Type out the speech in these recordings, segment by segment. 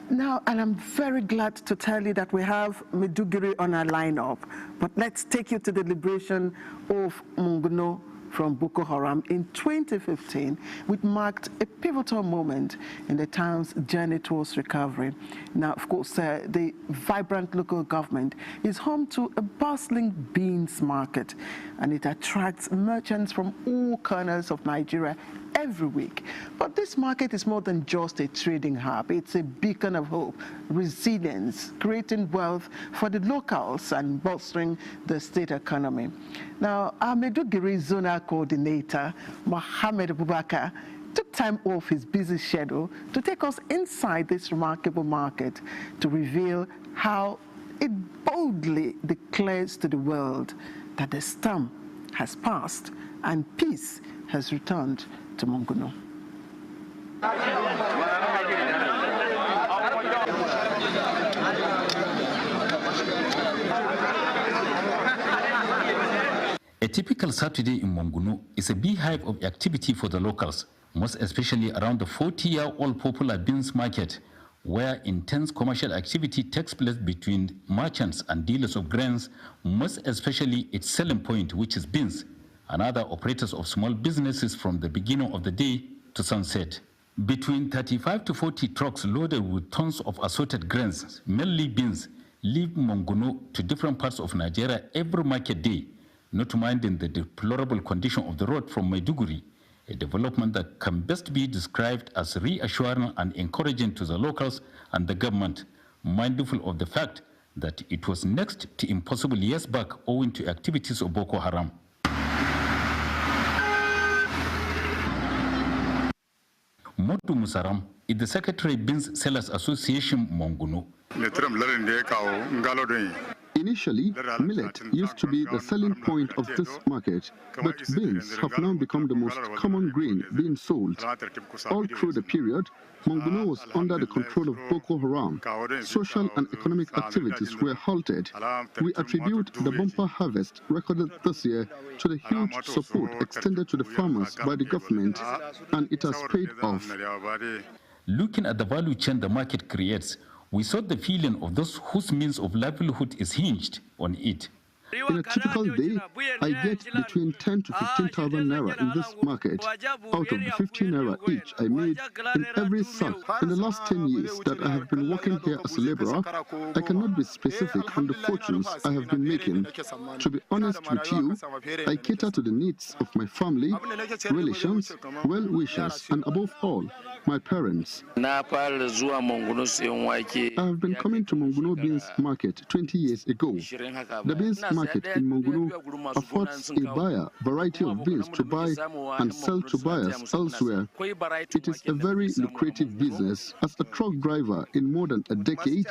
Now, and I'm very glad to tell you that we have Maiduguri on our lineup, but let's take you to the liberation of Monguno from Boko Haram in 2015, which marked a pivotal moment in the town's journey towards recovery. Now, of course, the vibrant local government is home to a bustling beans market, and it attracts merchants from all corners of Nigeria every week. But this market is more than just a trading hub. It's a beacon of hope, resilience, creating wealth for the locals and bolstering the state economy. Now, our Maiduguri Zonal Coordinator, Mohammed Abubakar, took time off his busy schedule to take us inside this remarkable market to reveal how it boldly declares to the world that the storm has passed and peace has returned to Monguno. A typical Saturday in Monguno is a beehive of activity for the locals, most especially around the 40-year-old popular beans market, where intense commercial activity takes place between merchants and dealers of grains, most especially its selling point, which is beans, and other operators of small businesses from the beginning of the day to sunset. Between 35 to 40 trucks loaded with tons of assorted grains, mainly beans, leave Monguno to different parts of Nigeria every market day, not minding the deplorable condition of the road from Maiduguri, a development that can best be described as reassuring and encouraging to the locals and the government, mindful of the fact that it was next to impossible years back owing to activities of Boko Haram. Modu Musaram is the Secretary Beans Sellers Association Monguno. Initially, millet used to be the selling point of this market, but beans have now become the most common grain being sold. All through the period, Monguno was under the control of Boko Haram. Social and economic activities were halted. We attribute the bumper harvest recorded this year to the huge support extended to the farmers by the government, and it has paid off. Looking at the value chain the market creates, we saw the feeling of those whose means of livelihood is hinged on it. In a typical day, I get between 10 to 15,000 naira in this market. Out of the 15 naira each I made in every sack. In the last 10 years that I have been working here as a laborer, I cannot be specific on the fortunes I have been making. To be honest with you, I cater to the needs of my family, relations, well-wishers, and above all, my parents. I have been coming to Monguno Beans Market 20 years ago. The beans market in Monguno affords a buyer variety of beans to buy and sell to buyers elsewhere. It is a very lucrative business. As a truck driver in more than a decade,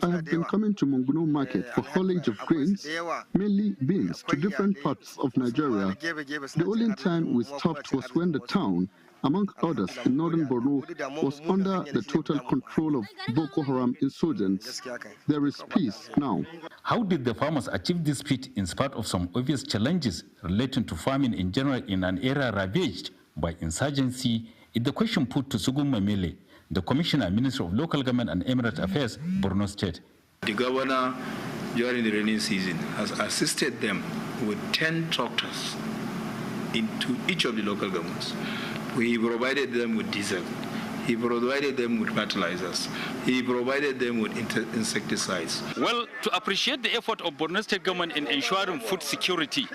I have been coming to Monguno Market for haulage of grains, mainly beans, to different parts of Nigeria. The only time we stopped was when the town, among others in northern Borno, was under the total control of Boko Haram insurgents. There is peace now. How did the farmers achieve this feat in spite of some obvious challenges relating to farming in general in an area ravaged by insurgency is the question put to Sugum Mamele, the Commissioner, Minister of Local Government and Emirate Affairs, Borno State. The governor, during the rainy season, has assisted them with 10 tractors into each of the local governments. He provided them with diesel. He provided them with fertilizers. He provided them with insecticides. Well, to appreciate the effort of Borno State government in ensuring food security,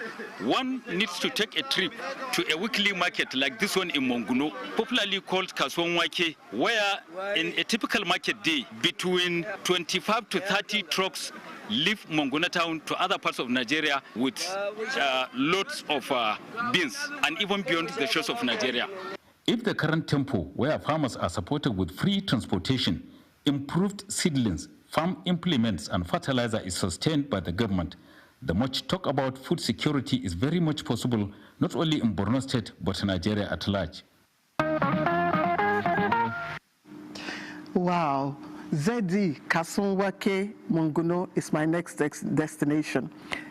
one needs to take a trip to a weekly market like this one in Monguno, popularly called Kasuan Wake, where in a typical market day, between 25 to 30 trucks leave Monguno town to other parts of Nigeria with loads of beans and even beyond the shores of Nigeria. If the current tempo, where farmers are supported with free transportation, improved seedlings, farm implements and fertilizer is sustained by the government, the much talk about food security is very much possible, not only in Borno State, but Nigeria at large. Wow. Zedi Kasonwake Monguno is my next destination.